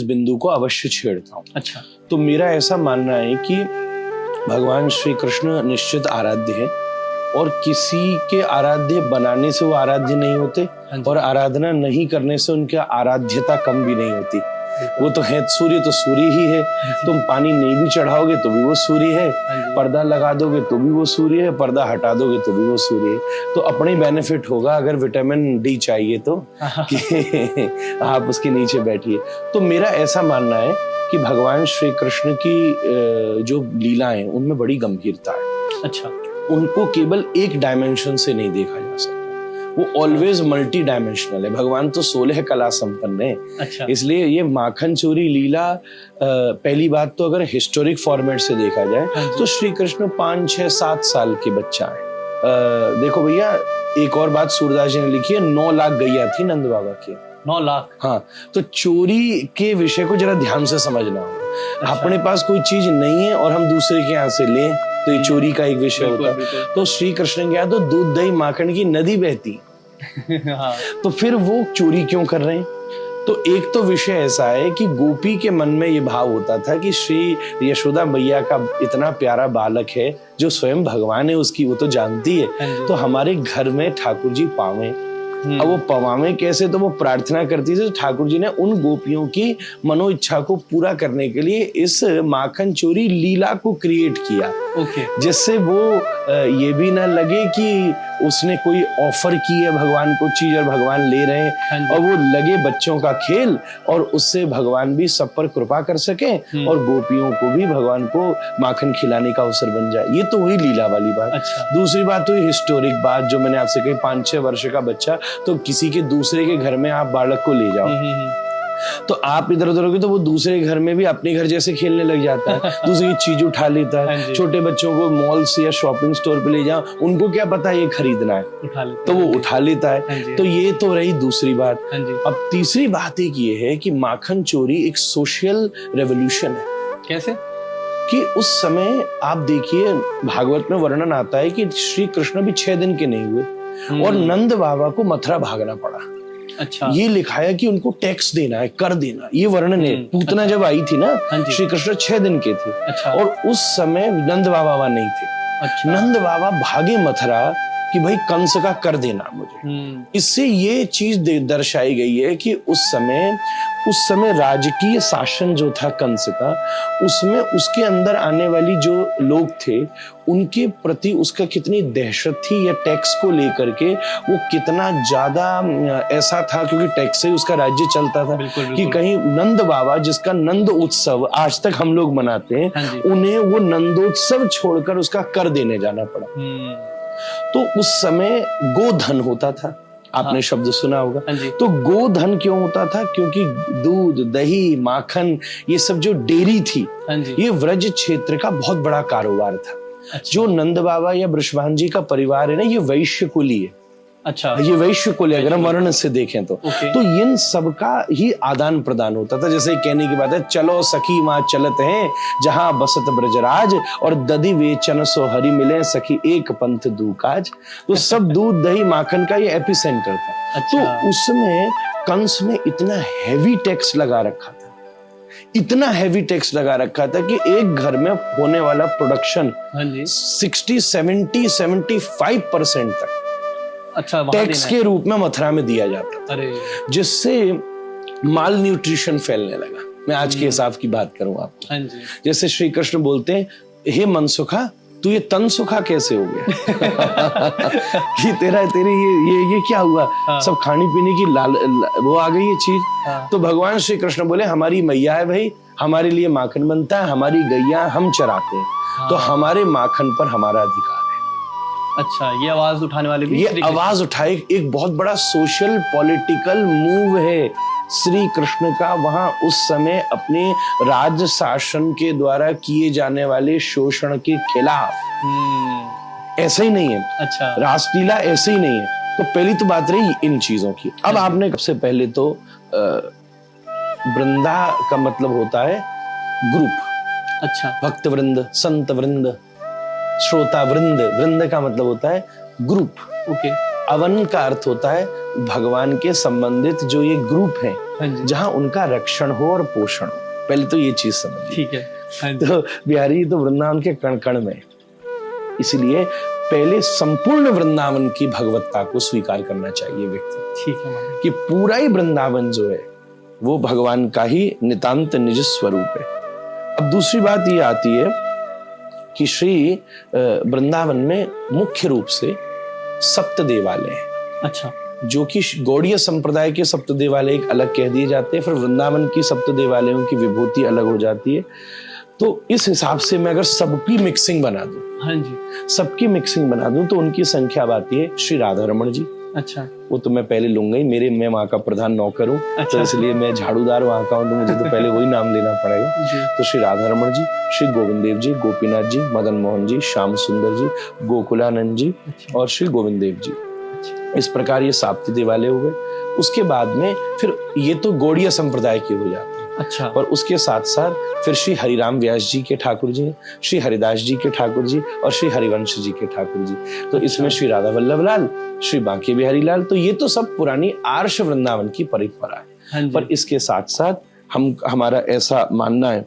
इस बिंदु को अवश्य छेड़ता हूँ। अच्छा। तो मेरा ऐसा मानना है कि भगवान श्री कृष्ण निश्चित आराध्य है और किसी के आराध्य बनाने से वो आराध्य नहीं होते और आराधना नहीं करने से उनकी आराध्यता कम भी नहीं होती। वो तो है, सूर्य तो सूर्य ही है। तुम पानी नहीं भी चढ़ाओगे तो भी वो सूर्य है, पर्दा लगा दोगे तो भी वो सूर्य है, पर्दा हटा दोगे तो भी वो सूर्य है। तो अपने बेनिफिट होगा अगर विटामिन डी चाहिए तो कि आप उसके नीचे बैठिए। तो मेरा ऐसा मानना है कि भगवान श्री कृष्ण की जो लीलाएं उनमें बड़ी गंभीरता है। अच्छा। उनको केवल एक डायमेंशन से नहीं देखा जा सकता, वो ऑलवेज मल्टी डायमेंशनल है। भगवान तो 16 कला संपन्न है। अच्छा। इसलिए ये माखन चोरी लीला पहली बात तो अगर हिस्टोरिक फॉर्मेट से देखा जाए तो श्री कृष्ण 5, 6, 7 साल के बच्चा है। देखो भैया, एक और बात सूरदास जी ने लिखी है, 9 लाख गैया थी नंद बाबा की। 9 लाख? हाँ, तो चोरी के विषय को जरा ध्यान से समझना होगा। अच्छा। अपने पास कोई चीज नहीं है और हम दूसरे के यहाँ से लें तो ये चोरी का एक विषय होता है। तो श्री कृष्ण के यहाँ तो दूध दही माखन की नदी बहती हाँ। तो फिर वो चोरी क्यों कर रहे हैं? तो एक तो विषय ऐसा है कि गोपी के मन में ये भाव होता था कि श्री यशोदा मैया का इतना प्यारा बालक है जो स्वयं भगवान है उसकी, वो तो जानती है, तो हमारे घर में ठाकुर जी पावे। अब वो पवावे कैसे? तो वो प्रार्थना करती थी। तो ठाकुर जी ने उन गोपियों की मनो इच्छा को पूरा करने के लिए इस माखन चोरी लीला को क्रिएट किया। ओके। जिससे वो ये भी ना लगे कि उसने कोई ऑफर की है भगवान को चीज और भगवान ले रहे हैं, और वो लगे बच्चों का खेल और उससे भगवान भी सब पर कृपा कर सके और गोपियों को भी भगवान को माखन खिलाने का अवसर बन जाए। ये तो वही लीला वाली बात। अच्छा। दूसरी बात हुई हिस्टोरिक बात जो मैंने आपसे कही, 5-6 वर्ष का बच्चा, तो किसी के दूसरे के घर में आप बालक को ले जाओ तो आप इधर उधर होगे तो वो दूसरे घर में भी अपने घर जैसे खेलने लग जाता है, दूसरी की चीज उठा लेता है। छोटे बच्चों को मॉल से या शॉपिंग स्टोर पे ले जाओ, उनको क्या पता ये खरीदना है, तो वो उठा लेता है। तो ये तो रही दूसरी बात। अब तीसरी बात एक ये है कि माखन चोरी एक सोशल रेवोल्यूशन है। कैसे? कि उस समय आप देखिए, भागवत में वर्णन आता है कि श्री कृष्ण भी 6 दिन के नहीं हुए और नंद बाबा को मथुरा भागना पड़ा। अच्छा। ये लिखा है कि उनको टैक्स देना है, कर देना, ये वर्णन है। पूतना जब आई थी ना, श्री कृष्ण 6 दिन के थे। अच्छा। और उस समय नंद बाबा नहीं थे। अच्छा। नंद बाबा भागे मथुरा कि भाई कंस का कर देना मुझे। इससे ये चीज दर्शाई गई है कि उस समय राजकीय शासन जो था कंस का, उसमें उसके अंदर आने वाली जो लोग थे उनके प्रति उसका कितनी दहशत थी, या टैक्स को लेकर के वो कितना ज्यादा ऐसा था, क्योंकि टैक्स से उसका राज्य चलता था। कि कहीं नंद बाबा जिसका नंद उत्सव आज तक हम लोग मनाते हैं, उन्हें वो नंदोत्सव छोड़कर उसका कर देने जाना पड़ा। तो उस समय गोधन होता था, आपने शब्द सुना होगा। तो गोधन क्यों होता था? क्योंकि दूध, दही, माखन, ये सब जो डेयरी थी, ये व्रज क्षेत्र का बहुत बड़ा कारोबार था। अच्छा। जो नंद बाबा या वृषभान जी का परिवार है ना, ये वैश्य कुली है। अच्छा। ये वैश्य कुल है अगर हम वर्ण से देखें तो इन सब का ही आदान प्रदान होता था। जैसे कहने की बात है, चलो सखी माँ चलत है जहां बसत ब्रजराज, और दधि वेचन सो हरि मिले सखी एक पंथ दूकाज। तो सब दूध, दही, माखन का ये एपिसेंटर था। अच्छा। तो उसमें कंस ने इतना हैवी टैक्स लगा रखा था, इतना हैवी टैक्स लगा रखा था कि एक घर में होने वाला प्रोडक्शन 60, 70, 75% तक टैक्स के रूप में मथुरा में दिया जाता था, जिससे माल न्यूट्रिशन फैलने लगा। मैं आज के हिसाब की बात करूं आपको, जैसे श्री कृष्ण बोलते हैं, हे मनसुखा तू ये तन सुखा कैसे हो गया? कि तेरी ये क्या हुआ? सब खाने पीने की वो आ गई ये चीज। तो भगवान श्री कृष्ण बोले, हमारी मैया है भाई, हमारे लिए माखन बनता है, हमारी गैया हम चराते हैं, तो हमारे माखन पर हमारा अधिकार। अच्छा, ये आवाज उठाने वाले भी, ये आवाज उठाए एक बहुत बड़ा सोशल पॉलिटिकल मूव है श्री कृष्ण का। वहां उस समय अपने राज शासन के द्वारा किए जाने वाले शोषण के खिलाफ। ऐसा ही नहीं है। अच्छा। रासलीला ऐसे ही नहीं है। तो पहली तो बात रही इन चीजों की। अब आपने सबसे पहले तो वृंदा का मतलब होता है ग्रुप। अच्छा। भक्त वृंद, संत वृंद, श्रोता वृंद। वृंद का मतलब होता है ग्रुप। ओके। अवन का अर्थ होता है भगवान के संबंधित जो ये ग्रुप है, हाँ जी, जहाँ उनका रक्षण हो और पोषण हो। पहले तो ये चीज समझिए। ठीक है। हाँ जी, तो बिहारी जी तो वृंदावन के कण कण में, इसलिए पहले संपूर्ण वृंदावन की भगवत्ता को स्वीकार करना चाहिए व्यक्ति, ठीक है महाराज। कि पूरा ही वृंदावन जो है वो भगवान का ही नितांत निज स्वरूप है। अब दूसरी बात ये आती है कि श्री वृंदावन में मुख्य रूप से सप्त देवालय हैं। अच्छा, जो कि गौड़ीय संप्रदाय के सप्त देवालय एक अलग कह दिए जाते हैं, फिर वृंदावन की सप्त देवालयों की विभूति अलग हो जाती है। तो इस हिसाब से मैं अगर सबकी मिक्सिंग बना दूं, हाँ जी, सबकी मिक्सिंग बना दूं, तो उनकी संख्या अब आती है श्री राधा रमण जी। अच्छा, वो तो मैं पहले लूंगा ही, मैं वहां का प्रधान नौकर हूँ, अच्छा। तो इसलिए मैं झाड़ूदार वहां का हूँ, तो मुझे तो पहले वही नाम लेना पड़ेगा। जी, तो श्री राधा रमण जी, श्री गोविंद देव जी, गोपीनाथ जी, मदन मोहन जी, श्याम सुंदर जी, गोकुलानंद जी अच्छा, और श्री गोविंद देव जी। अच्छा, इस प्रकार ये साप्त देवालय हो गए। उसके बाद में फिर ये तो गौड़ीय संप्रदाय के हो जाते हैं, अच्छा, और उसके साथ साथ फिर श्री हरिराम व्यास जी के ठाकुर जी, श्री हरिदास जी के ठाकुर जी और श्री हरिवंश जी के ठाकुर जी। तो इसमें श्री राधा वल्लभ लाल, श्री बांके बिहारी लाल, तो ये तो सब पुरानी आर्ष वृंदावन की परंपरा है। हाँ जी, पर इसके साथ साथ हमारा ऐसा मानना है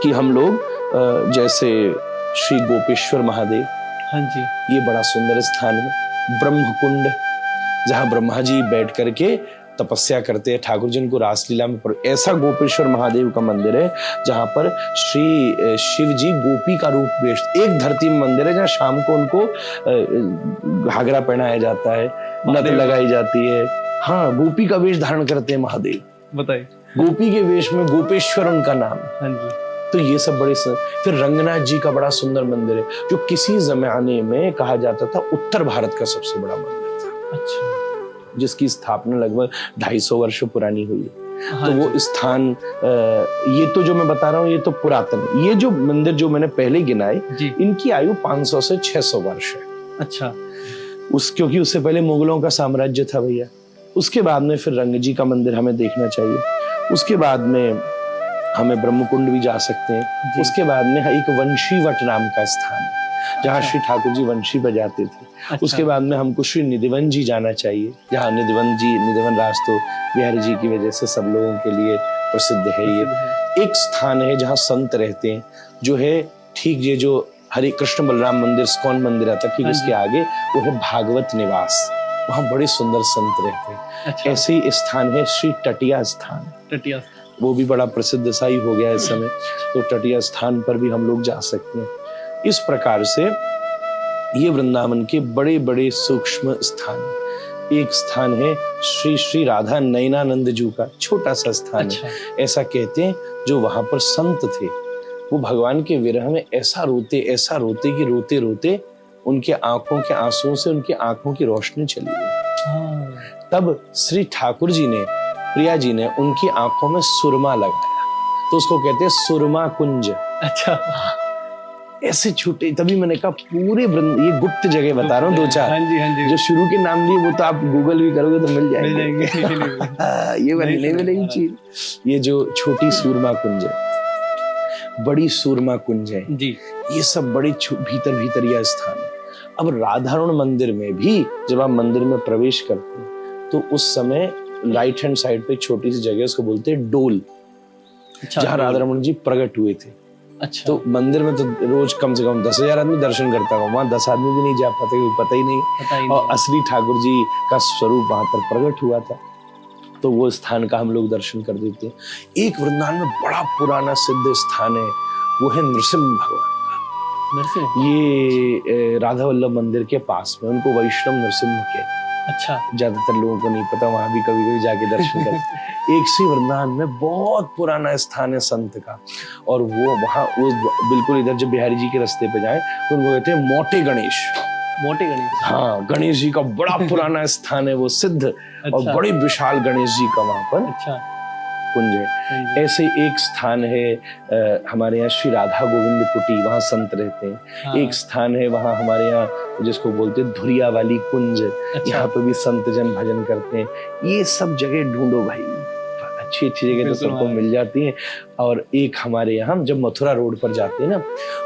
कि हम लोग जैसे श्री गोपेश्वर महादेव, हाँ जी, ये बड़ा सुंदर स्थान है। ब्रह्म कुंड, जहाँ ब्रह्मा जी बैठ करके तपस्या करते हैं, ठाकुर जी उनको रासलीला में ऐसा गोपेश्वर महादेव का मंदिर है जहाँ पर श्री शिव जी गोपी का रूप वेश, एक धरती में मंदिर है जहाँ शाम को उनको घाघरा पहनाया जाता है, नथ लगाई जाती है। हाँ, गोपी का वेश धारण करते हैं महादेव, बताइए। गोपी के वेश में, गोपेश्वर उनका नाम। हाँ जी, तो ये सब बड़े फिर रंगनाथ जी का बड़ा सुंदर मंदिर है, जो किसी जमाने में कहा जाता था उत्तर भारत का सबसे बड़ा मंदिर था, अच्छा, जिसकी स्थापना लगभग 250 वर्ष पुरानी हुई है। हाँ तो वो जी, स्थान, ये तो जो मैं बता रहा हूँ ये तो पुरातन, ये जो मंदिर जो मैंने पहले गिनाए, जी, इनकी आयु 500 से 600 वर्ष है। अच्छा, क्योंकि उससे पहले मुगलों का साम्राज्य था भैया। उसके बाद में फिर रंग जी का मंदिर हमें देखना चाहिए। उसके बाद में हमें ब्रह्मकुंड भी जा सकते हैं। जी। उसके बाद में एक वंशीवट नाम का स्थान है, जहाँ अच्छा। श्री ठाकुर जी वंशी बजाते थे। अच्छा, उसके बाद में हमको श्री निधिवन जी जाना चाहिए, जहाँ निधिवन राज तो बिहारी जी की वजह से सब लोगों के लिए प्रसिद्ध है। ये एक स्थान है जहाँ संत रहते हैं, जो है ठीक ये जो हरे कृष्ण बलराम मंदिर, इस्कॉन मंदिर आता ठीक उसके आगे वो है भागवत निवास, वहाँ बड़े सुंदर संत रहते हैं। अच्छा, ऐसे ही स्थान है श्री टटिया स्थान, टटिया, वो भी बड़ा प्रसिद्ध सा ही हो गया इस समय। तो टटिया स्थान पर भी हम लोग जा सकते हैं। इस प्रकार से ये वृंदावन के बड़े बड़े सूक्ष्म स्थान। एक स्थान है श्री श्री राधा नयनानंद जी का छोटा सा स्थान अच्छा, है, ऐसा कहते हैं, जो वहां पर संत थे, वो भगवान के विरह में ऐसा रोते कि रोते रोते उनके आंखों के आंसुओं से उनकी आंखों की रोशनी चली गई। हाँ, तब श्री ठाकुर जी ने, प्रिया जी ने उनकी आंखों में सुरमा लगाया, तो उसको कहते हैं सुरमा कुंज। अच्छा, ऐसे छोटे, तभी मैंने कहा पूरे ये गुप्त जगह बता रहा हूँ, 2-4 हाँ जी, हाँ जी, जो शुरू के नाम लिए वो तो आप गूगल भी करोगे तो मिल मिल जाएंगे। जाएंगे। ये वाली नहीं मिलेगी चीज। ये जो छोटी सूरमा कुंज है, बड़ी सूरमा कुंज है, जी, ये सब बड़े भीतर यह स्थान है। अब राधारमण मंदिर में भी जब आप मंदिर में प्रवेश करते हैं, तो उस समय राइट हैंड साइड पे छोटी सी जगह, उसको बोलते हैं डोल, अच्छा, जहाँ राधारमण जी प्रकट हुए थे। अच्छा, तो मंदिर में तो रोज कम से कम 10,000 आदमी दर्शन करता होगा, वहां 10 आदमी भी नहीं जा पाते, क्योंकि पता ही नहीं। पता ही और नहीं। असली ठाकुर जी का स्वरूप वहां पर प्रकट हुआ था, तो वो स्थान का हम लोग दर्शन कर देते हैं। एक वृंदावन में बड़ा पुराना सिद्ध स्थान है, वो है नृसिंह भगवान का। नरसिंह, ये राधा वल्लभ मंदिर के पास में, उनको वैष्णव नृसिंह के, अच्छा, ज्यादातर लोगों को नहीं पता, वहां भी कभी कभी जाके दर्शन करते। एक श्री वृंदावन में बहुत पुराना स्थान है संत का, और वो वहां वो बिल्कुल इधर जब बिहारी जी के रास्ते पे जाए तो उनको कहते हैं मोटे गणेश। मोटे गणेश, हाँ, गणेश जी का बड़ा पुराना स्थान है वो सिद्ध, और अच्छा, बड़े विशाल गणेश जी का वहां पर अच्छा, कुंज है। हाँ जी, ऐसे एक स्थान है हमारे यहाँ श्री राधा गोविंद कुटी, वहां संत रहते हैं। हाँ, एक स्थान है वहां हमारे यहाँ जिसको बोलते हैं धुरिया वाली कुंज, अच्छा, यहाँ पे भी संत जन भजन करते हैं। ये सब जगह ढूंढो भाई, अच्छी अच्छी जगह तो सबको मिल जाती हैं। और एक हमारे यहाँ जब मथुरा रोड पर जाते हैं ना,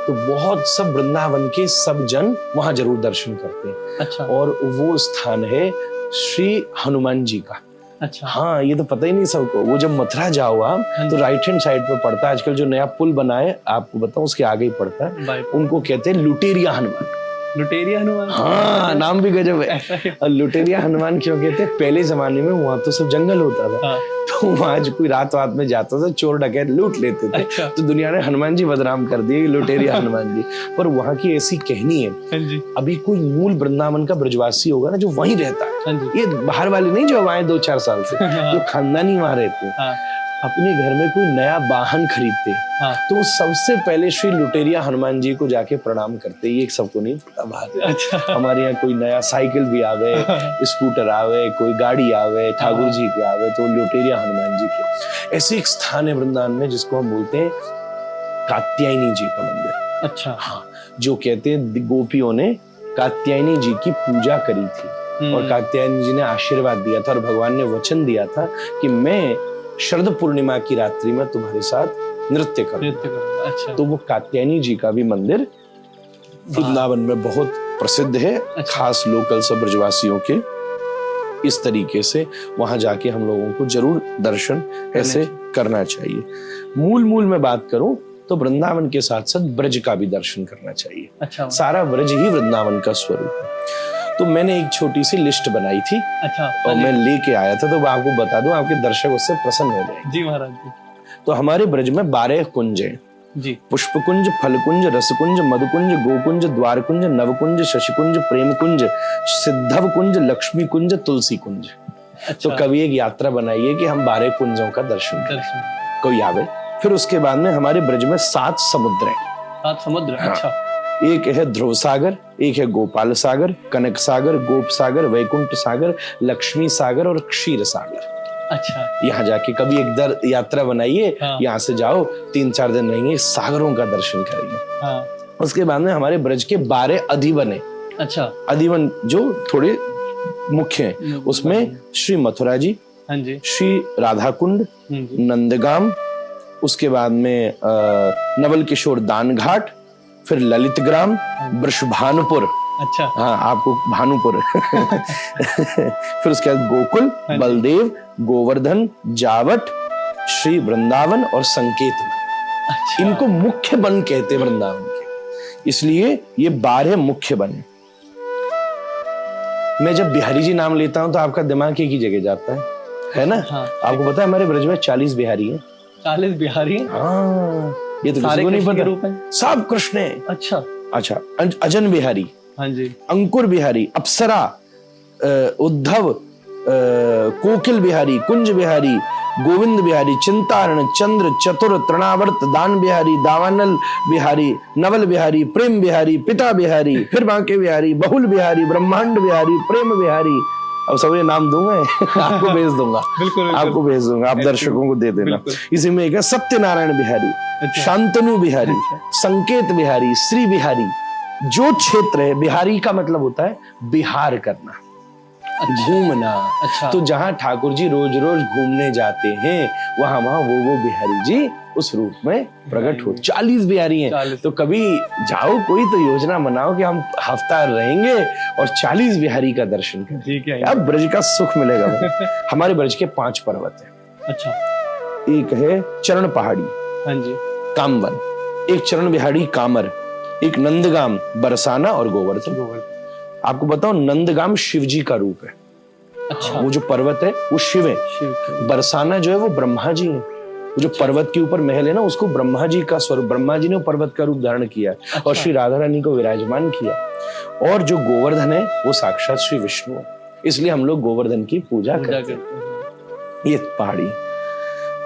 तो बहुत सब वृंदावन के सब जन वहां जरूर दर्शन करते हैं। अच्छा। और वो स्थान है श्री हनुमान जी का। अच्छा। हाँ, ये तो पता ही नहीं सबको। वो जब मथुरा जाओ आप तो राइट हैंड साइड पे पड़ता है, आजकल जो नया पुल बना है आपको बताऊं उसके आगे ही पड़ता है, उनको कहते हैं लुटेरिया हनुमान। लुटेरिया हनुमान? हाँ, नाम भी गजब है। और लुटेरिया हनुमान क्यों कहते हैं? पहले जमाने में वहां तो सब जंगल होता था। हाँ। तो वहां जो कोई रात में जाता था, चोर डकैत लूट लेते थे। अच्छा। तो दुनिया ने हनुमान जी बदनाम कर दिए, लुटेरिया हनुमान जी। पर वहां की ऐसी कहनी है, अभी कोई मूल वृंदावन का ब्रजवासी होगा ना जो वहीं रहता है, ये बाहर वाले नहीं जो आए 2-4 साल से, जो खानदानी वहां रहते हैं, अपने घर में कोई नया वाहन खरीदते हैं तो वो सबसे पहले श्री लुटेरिया हनुमान जी को जाके प्रणाम करते हैं। ये सबको नहीं पता बात। अच्छा। हमारे यहाँ कोई नया साइकिल भी आवे, स्कूटर आवे, कोई गाड़ी आवे, ठाकुर जी के आवे, तो लुटेरिया हनुमान जी के। ऐसे एक स्थान है वृंदावन में जिसको हम बोलते हैं कात्यायनी जी का मंदिर। अच्छा। हाँ, जो कहते हैं गोपियों ने कात्यायनी जी की पूजा करी थी और कात्यायनी जी ने आशीर्वाद दिया था और भगवान ने वचन दिया था कि मैं शरद पूर्णिमा की रात्रि में तुम्हारे साथ नृत्य करूंगा। अच्छा। तो वो कात्यायनी जी का भी मंदिर वृंदावन में बहुत प्रसिद्ध है। अच्छा। खास लोकल सब ब्रजवासियों के इस तरीके से वहां जाके हम लोगों को जरूर दर्शन ऐसे करना चाहिए। मूल में बात करूं तो वृंदावन के साथ साथ ब्रज का भी दर्शन करना चाहिए। अच्छा। सारा ब्रज ही वृंदावन का स्वरूप है। तो मैंने एक छोटी सी लिस्ट बनाई थी। अच्छा। और मैं लेके आया था, तो मैं आपको बता दूं, आपके दर्शक उससे प्रसन्न हो जाएंगे। जी महाराज जी। तो हमारे ब्रज में 12 कुंज हैं जी। पुष्पकुंज, फलकुंज, रसकुंज, मधुकुंज, गोकुंज, द्वारकुंज, नवकुंज, शशिकुंज, प्रेम कुंज, सिद्धव कुंज, लक्ष्मी कुंज, तुलसी कुंज। अच्छा। तो कभी एक यात्रा बनाइए कि हम 12 कुंजों का दर्शन करें, कोई आवे। फिर उसके बाद में हमारे ब्रज में 7 समुद्र हैं। 7 समुद्र। हाँ। अच्छा। एक है ध्रुव सागर, एक है गोपाल सागर, कनक सागर, गोप सागर, वैकुंठ सागर, लक्ष्मी सागर और क्षीर सागर। अच्छा। यहाँ जाके कभी एक यात्रा बनाइए। हाँ। यहाँ से जाओ, 3-4 दिन रहेंगे, सागरों का दर्शन करेंगे। हाँ। उसके बाद में हमारे ब्रज के 12 अधिवन है। अच्छा। अधिवन जो थोड़े मुख्य हैं, उसमें श्री मथुरा जी, हाँ जी, श्री राधा कुंड, नंदगाम, उसके बाद में नवल किशोर दान घाट, फिर ललित ग्राम, वृषभानुपुर। अच्छा। हाँ, आपको भानुपुर। फिर उसके बाद गोकुल, बलदेव, गोवर्धन, जावट, श्री वृंदावन और संकेत। अच्छा। इनको मुख्य वन कहते हैं वृंदावन के, इसलिए ये 12 मुख्य वन। मैं जब बिहारी जी नाम लेता हूं तो आपका दिमाग एक ही जगह जाता है ना? हाँ। आपको पता है हमारे ब्रज में 40 बिहारी हैं। 40 बिहारी? हाँ, ये तो किसी को नहीं पता। सब कृष्ण है। अच्छा। अच्छा। अजन बिहारी, हाँ जी, अंकुर बिहारी, अप्सरा, उद्धव, कोकिल बिहारी, कुंज बिहारी, गोविंद बिहारी, चिंतारण, चंद्र, चतुर, तृणावर्त, दान बिहारी, दावानल बिहारी, नवल बिहारी, प्रेम बिहारी, पिता बिहारी, फिर बांके बिहारी, बहुल बिहारी, ब्रह्मांड बिहारी, प्रेम बिहारी। अब सब ये नाम दूंगा, आपको भेज दूंगा। बिल्कुल, आपको भेज दूंगा, आप दर्शकों को दे देना। इसी में एक है सत्यनारायण बिहारी, अच्छा, शांतनु बिहारी, अच्छा, संकेत बिहारी, श्री बिहारी। जो क्षेत्र है, बिहारी का मतलब होता है बिहार करना, अच्छा, घूमना। अच्छा। तो जहां ठाकुर जी रोज रोज घूमने जाते हैं वहां वो बिहारी जी उस रूप में प्रकट हो। 40 बिहारी हैं। तो कभी जाओ, कोई तो योजना बनाओ कि हम हफ्ता रहेंगे और 40 बिहारी का दर्शन करें। ठीक है, अब ब्रज का सुख मिलेगा। हमारे ब्रज के 5 पर्वत हैं। अच्छा। एक है चरण पहाड़ी, हाँ जी, कामवन, एक चरण बिहारी कामर, एक नंदगाम, बरसाना और गोवर्धन। आपको बताओ, नंदगाम शिव जी का रूप है। अच्छा। वो जो पर्वत है वो शिव है। बरसाना जो है वो ब्रह्मा जी है। वो जो पर्वत के ऊपर महल है ना, उसको ब्रह्मा जी का स्वरूप, ब्रह्मा जी ने पर्वत का रूप धारण किया। अच्छा। और श्री राधा रानी को विराजमान किया। और जो गोवर्धन है वो साक्षात श्री विष्णु है, इसलिए हम लोग गोवर्धन की पूजा करते हैं। ये पहाड़ी।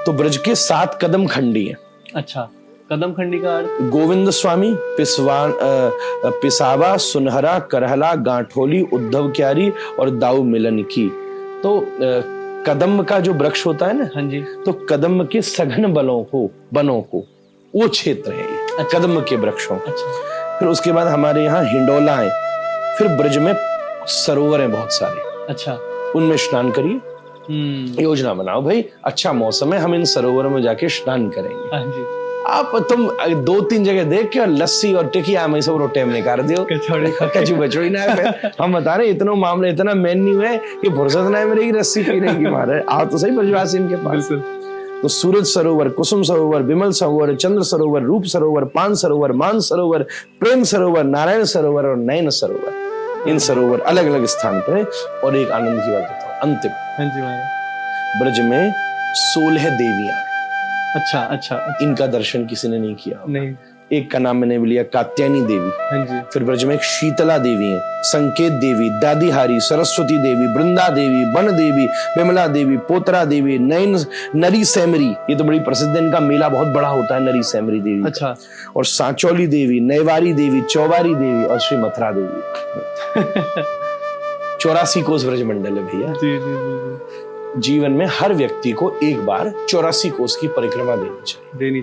तो ब्रज के 7 कदम खंडी है। अच्छा। कदम खंडी का अर्थ? गोविंद स्वामी, पिसावा, सुनहरा, करहला, गांठोली, उद्धव क्यारी और दाऊ मिलन की। तो कदम का जो वृक्ष होता है ना, हाँ जी, तो कदम के सघन बनों को वो क्षेत्र है ये। अच्छा। कदम के वृक्षों। अच्छा। फिर उसके बाद हमारे यहाँ हिंडोला है। फिर ब्रज में सरोवर है बहुत सारे। अच्छा। उनमें स्नान करिए, योजना बनाओ भाई, अच्छा मौसम है, हम इन सरोवरों में जाके स्नान करेंगे। हाँ जी। आप तुम 2-3 जगह देख के लस्सी और टिकिया में सब रोटे में निकाल दियो, कचू बचोड़ी ना है। हम बता रहे इतना मामला इतना मेन्यू है कि फुर्सत ना है मेरी रस्सी पीने की। मारे आप तो सही ब्रजवासी इनके पास। तो सूरज सरोवर, कुसुम सरोवर, विमल सरोवर, चंद्र सरोवर, रूप सरोवर, पान सरोवर, मान सरोवर, प्रेम सरोवर, नारायण सरोवर और नयन सरोवर, इन सरोवर अलग अलग स्थान पर है। और एक आनंद की बात बताओ अंतिम, हाँ जी महाराज। ब्रज में 16 देवियां, अच्छा अच्छा, इनका दर्शन किसी ने नहीं किया होगा। नहीं। एक का नाम मैंने लिया कात्यायनी देवी, हाँ जी। फिर ब्रज में एक शीतला देवी है, संकेत देवी, दादीहारी, सरस्वती देवी, वृंदा देवी, वन देवी, विमला देवी, पोतरा देवी, नयन, नरी सैमरी, ये तो बड़ी प्रसिद्ध है, इनका मेला बहुत बड़ा होता है नरी सैमरी देवी। अच्छा। और सांचौली देवी, नैवारी देवी, चौबारी देवी और श्री मथुरा देवी। 84 कोस ब्रज मंडल है भैया। जी जी जी। जीवन में हर व्यक्ति को एक बार 84 कोस की परिक्रमा देनी चाहिए।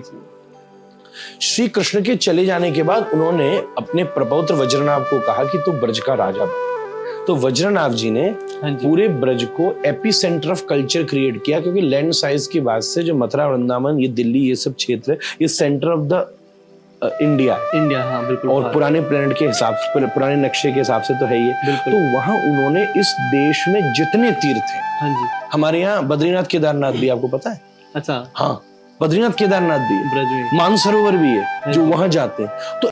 श्री कृष्ण के चले जाने के बाद उन्होंने अपने प्रपौत्र वज्रनाभ को कहा कि तू ब्रज का राजा बन। तो वज्रनाभ जी ने पूरे ब्रज को AP centre of culture create किया, क्योंकि लैंड साइज की बात से जो मथुरा, वृंदावन, ये दिल्ली, ये सब क्षेत्र, ये सेंटर ऑफ द इंडिया। हाँ बिल्कुल। और पुराने प्लेनेट के हिसाब से, पुराने नक्शे के हिसाब से तो है ये। तो वहां उन्होंने इस देश में जितने तीर्थ हैं, हाँ जी, हमारे यहाँ बद्रीनाथ केदारनाथ भी, आपको पता है? अच्छा। हाँ, बद्रीनाथ केदारनाथ भी है, ब्रज में मानसरोवर भी है जो वहां जाते हैं। तो